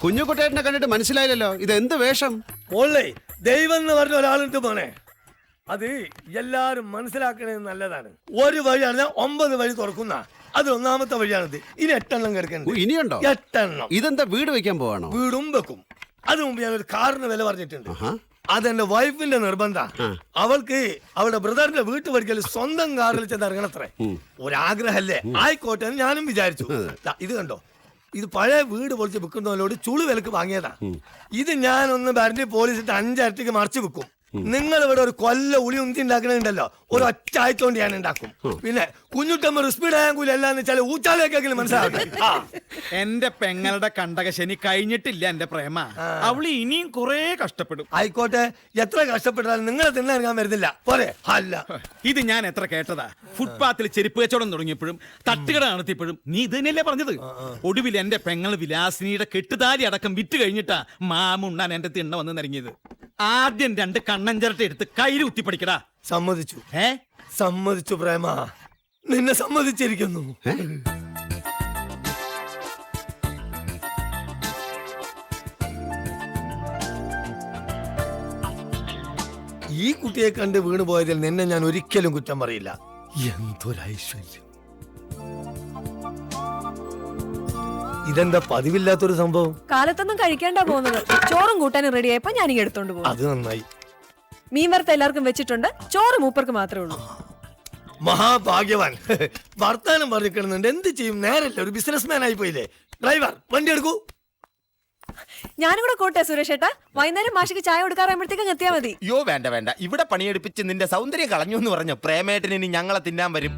കുഞ്ഞുകുട്ടേട്ടനെ കണ്ടിട്ട് മനസ്സിലായില്ലല്ലോ, ഇത് എന്ത് വേഷം? ഓളേ ദൈവം എന്ന് പറഞ്ഞ ഒരാളുണ്ട് മോനെ. അത് എല്ലാരും മനസ്സിലാക്കണത് നല്ലതാണ്. ഒരു വഴിയാണ് 9 വഴി തുറക്കുന്ന, അത് 1ാമത്തെ വഴിയാണിത്. ഇനി 8 കിടക്കുന്നുണ്ട്. ഇനിയുണ്ടോ? 8. ഇതെന്താ വീട് വെക്കാൻ പോവാണോ? വീടും വെക്കും. അത് മുമ്പ് ഞാൻ ഒരു കാറിന് വില പറഞ്ഞിട്ടുണ്ട്. അതെന്റെ വൈഫിന്റെ നിർബന്ധ. അവൾക്ക് അവളുടെ ബ്രദറിന്റെ വീട്ടു പഠിക്കൽ സ്വന്തം കാറിൽ ചെന്ന് ഇറങ്ങണത്രേ. ഒരാഗ്രഹല്ലേ, ആയിക്കോട്ടെ എന്ന് ഞാനും വിചാരിച്ചു. ഇത് കണ്ടോ, ഇത് പഴയ വീട് പൊളിച്ച് വിൽക്കുന്നവരോട് ചുളു വിലക്ക് വാങ്ങിയതാ. ഇത് ഞാനൊന്ന് ബാരന്റി പോലീസിട്ട് 5 ഇരട്ടിക്ക് മറിച്ച് വിൽക്കും. നിങ്ങൾ ഇവിടെ ഒരു കൊല്ല ഉളി ഉന്തി ഉണ്ടാക്കണുണ്ടല്ലോ, ഒരു ഒറ്റ ആഴ്ചകൊണ്ട് ഞാൻ ഉണ്ടാക്കും. പിന്നെ കുഞ്ഞുട്ടമ്മ സ്പീഡ് ആയാൽ കൂടി അല്ലാന്ന് വെച്ചാൽ ഊച്ചാലേക്കെങ്കിലും മനസ്സിലാകട്ടെ. എന്റെ പെങ്ങളുടെ കണ്ടകശനി കഴിഞ്ഞിട്ടില്ല എന്റെ പ്രേമ. അവള് ഇനിയും കുറെ കഷ്ടപ്പെടും. ആയിക്കോട്ടെ, എത്ര കഷ്ടപ്പെട്ടാലും നിങ്ങളെ തിന്നിറങ്ങാൻ വരുന്നില്ല പോരെ? അല്ല, ഇത് ഞാൻ എത്ര കേട്ടതാ. ഫുട്പാത്തിൽ ചെരുപ്പ് കച്ചവടം തുടങ്ങിയപ്പോഴും തട്ടുകട നടത്തിയപ്പോഴും നീ ഇത് തന്നെയല്ലേ പറഞ്ഞത്. ഒടുവിൽ എന്റെ പെങ്ങൾ വിലാസിനിയുടെ കെട്ടുതാലി അടക്കം വിറ്റ് കഴിഞ്ഞിട്ടാ മാമുണ്ണാൻ എന്റെ തിണ്ണ വന്ന് നിറങ്ങിയത്. ആദ്യം 2 കണ്ണഞ്ചരട്ട എടുത്ത് കയ്യിൽ കുത്തിപ്പടിക്കടാ. സമ്മതിച്ചു. സമ്മതിച്ചു പ്രേമ, നിന്നെ സമ്മതിച്ചിരിക്കുന്നു. ഈ കുട്ടിയെ കണ്ട് വീണു പോയതിൽ നിന്നെ ഞാൻ ഒരിക്കലും കുറ്റം പറയില്ല. എന്തൊരൈശ്വര്യം! ഇതെന്താ പതിവില്ലാത്തൊരു സംഭവം? കാലത്തൊന്നും കഴിക്കേണ്ട പോകുന്നത്. ചോറും കൂട്ടാനും റെഡി ആയപ്പോ ഞാൻ എടുത്തോണ്ട് പോകും. അത് നന്നായി. മീൻ വറുത്ത എല്ലാവർക്കും വെച്ചിട്ടുണ്ട്, ചോറ് മൂപ്പർക്ക് മാത്രമേ ഉള്ളൂ. മഹാഭാഗ്യവാൻ. വർത്താനം പറഞ്ഞിരിക്കണമെന്നുണ്ട്, എന്ത് ചെയ്യും? നേരല്ലേ, ഒരു ബിസിനസ്മാൻ ആയി പോയില്ലേ. ഡ്രൈവർ, വണ്ടി എടുക്കൂ. ഞാനും കൂടെ കൂട്ടെ സുരേഷ് ഏട്ടാ. വൈകുന്നേരം മാഷിക്ക് ചായ കൊടുക്കാറാകുമ്പോഴത്തേക്കും എത്തിയാ മതി. യോ വേണ്ട വേണ്ട, ഇവിടെ പണിയെടുപ്പിച്ച് നിന്റെ സൗന്ദര്യം കളഞ്ഞു എന്ന് പറഞ്ഞു പ്രേമേട്ടന് ഇനി ഞങ്ങളെ തിന്നാൻ വരും.